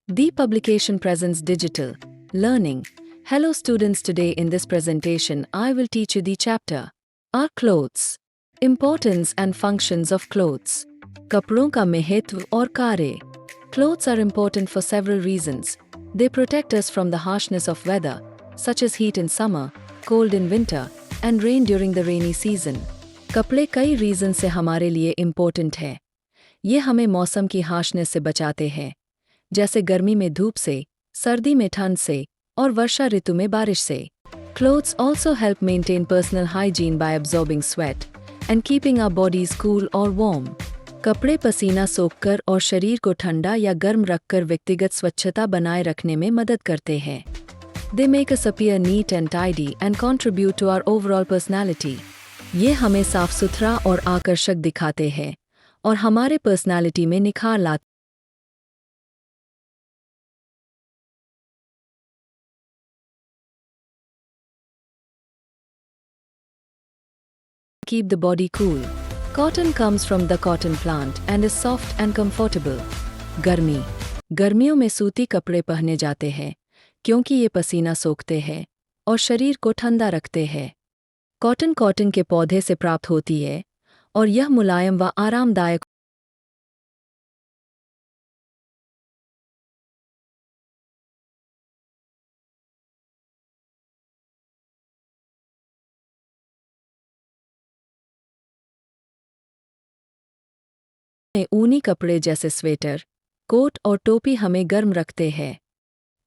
The publication presents digital learning. Hello students, today in this presentation I will teach you the chapter Our Clothes. Importance and functions of clothes. कपड़ों का महत्व और कार्य. Clothes are important for several reasons. They protect us from the harshness of weather, such as heat in summer, cold in winter, and rain during the rainy season. कपड़े कई reason से हमारे लिए इम्पोर्टेंट है. ये हमें मौसम की हार्शनेस से बचाते हैं, जैसे गर्मी में धूप से, सर्दी में ठंड से, और वर्षा ऋतु में बारिश से. Clothes also help maintain personal hygiene by absorbing sweat and keeping our bodies cool or warm. कपड़े पसीना सोखकर और शरीर को ठंडा या गर्म रखकर व्यक्तिगत स्वच्छता बनाए रखने में मदद करते हैं. They make us appear neat and tidy and contribute to our overall personality. ये हमें साफ सुथरा और आकर्षक दिखाते हैं और हमारे पर्सनालिटी में निखार लाते. Keep the body cool. Cotton comes from the cotton plant and is soft and comfortable. गर्मी. गर्मियों में सूती कपड़े पहने जाते हैं क्योंकि ये पसीना सोखते हैं और शरीर को ठंडा रखते हैं. कॉटन के पौधे से प्राप्त होती है और यह मुलायम व आरामदायक. ऊनी कपड़े जैसे स्वेटर, कोट और टोपी हमें गर्म रखते हैं.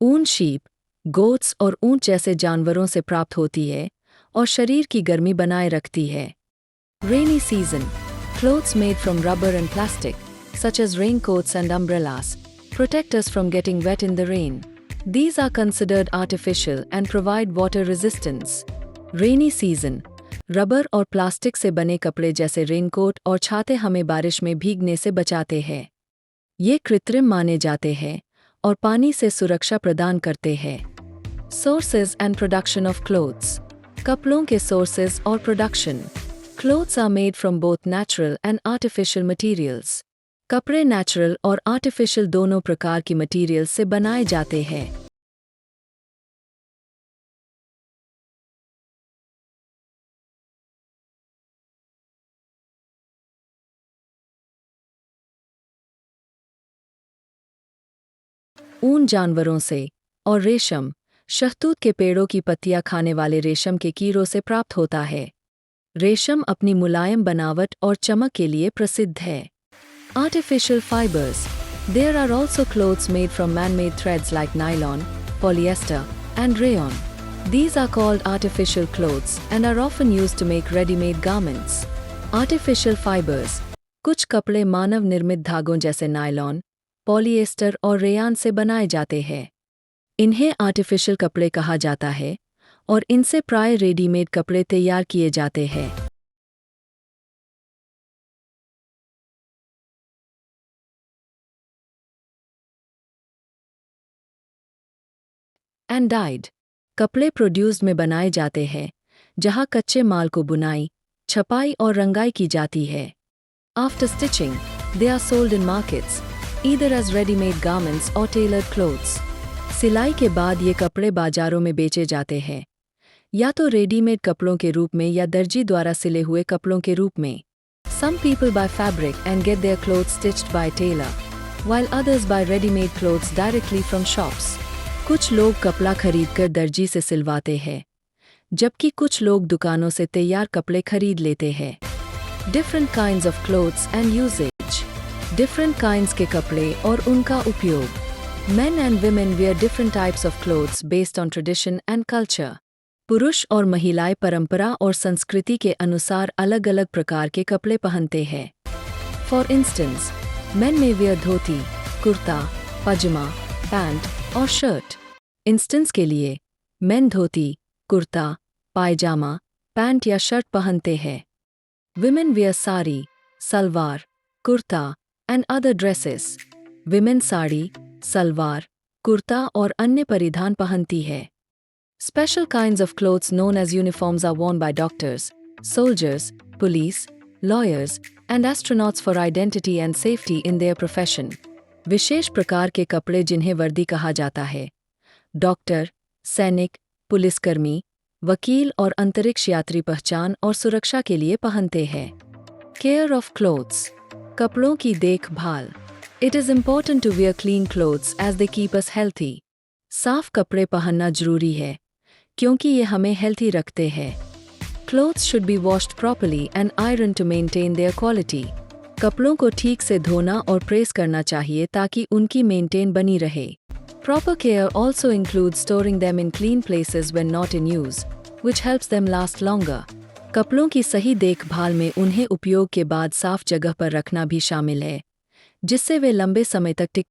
ऊन शीप, गोट्स और ऊंट जैसे जानवरों से प्राप्त होती है और शरीर की गर्मी बनाए रखती है. Rainy season. Clothes made from rubber and plastic, such as raincoats and umbrellas, protect us from getting wet in the rain. These are considered artificial and provide water resistance. Rainy season. Rubber और plastic से बने कपड़े जैसे raincoat और छाते हमें बारिश में भीगने से बचाते हैं. ये कृत्रिम माने जाते हैं और पानी से सुरक्षा प्रदान करते हैं. Sources and production of clothes. कपड़ों के sources और production. Clothes are made from both natural and artificial materials. कपड़े natural और artificial दोनों प्रकार की materials से बनाए जाते हैं. ऊन जानवरों से और रेशम, शहतूत के पेड़ों की पत्तियां खाने वाले रेशम के कीड़ों से प्राप्त होता है. रेशम अपनी मुलायम बनावट और चमक के लिए प्रसिद्ध है. Artificial fibers. There are also clothes made from man-made threads like nylon, polyester, and rayon. These are called artificial clothes and are often used to make ready-made garments. Artificial fibers. कुछ कपड़े मानव निर्मित धागों जैसे नायलॉन, पॉलीएस्टर और Ryan से बनाए जाते हैं. इन्हें आर्टिफिशियल कपड़े कहा जाता है और इनसे प्राय रेडीमेड कपड़े तैयार किए जाते हैं. And died. कपड़े प्रोड्यूस्ड में बनाए जाते हैं जहां कच्चे माल को बुनाई, छपाई और रंगाई की जाती है. After stitching, they are sold in markets either as ready-made garments or tailored clothes. सिलाई के बाद ये कपड़े बाजारों में बेचे जाते हैं, या तो रेडीमेड कपड़ों के रूप में या दर्जी द्वारा सिले हुए कपड़ों के रूप में. Some people buy fabric and get their clothes stitched by a tailor, while others buy ready-made clothes directly from shops. कुछ लोग कपड़ा खरीदकर दर्जी से सिलवाते हैं, जबकि कुछ लोग दुकानों से तैयार कपड़े खरीद लेते हैं. Different kinds of clothes and usage. Different kinds के कपड़े और उनका उपयोग. Men and women wear different types of clothes based on tradition and culture. पुरुष और महिलाएं परंपरा और संस्कृति के अनुसार अलग-अलग प्रकार के कपड़े पहनते हैं. For instance, men may wear dhoti, kurta, pyjama, pant और शर्ट. इंस्टेंस के लिए, men धोती, कुर्ता, पायजामा, पैंट या शर्ट पहनते हैं. Women wear sari, salwar, kurta and other dresses. Women sari, salwar, kurta और अन्य परिधान पहनती है. Special kinds of clothes known as uniforms are worn by doctors, soldiers, police, lawyers, and astronauts for identity and safety in their profession. विशेष प्रकार के कपड़े जिन्हें वर्दी कहा जाता है, डॉक्टर, सैनिक, पुलिसकर्मी, वकील और अंतरिक्ष यात्री पहचान और सुरक्षा के लिए पहनते हैं। केयर ऑफ क्लोथ्स, कपड़ों की देखभाल। It is important to wear clean clothes as they keep us healthy. साफ कपड़े पहनना जरूरी है क्योंकि ये हमें हेल्थी रखते हैं। Clothes should be washed properly and ironed to maintain their quality. कपड़ों को ठीक से धोना और प्रेस करना चाहिए ताकि उनकी मेंटेन बनी रहे। Proper care also includes storing them in clean places when not in use, which helps them last longer. कपड़ों की सही देखभाल में उन्हें उपयोग के बाद साफ जगह पर रखना भी शामिल है, जिससे वे लंबे समय तक टिक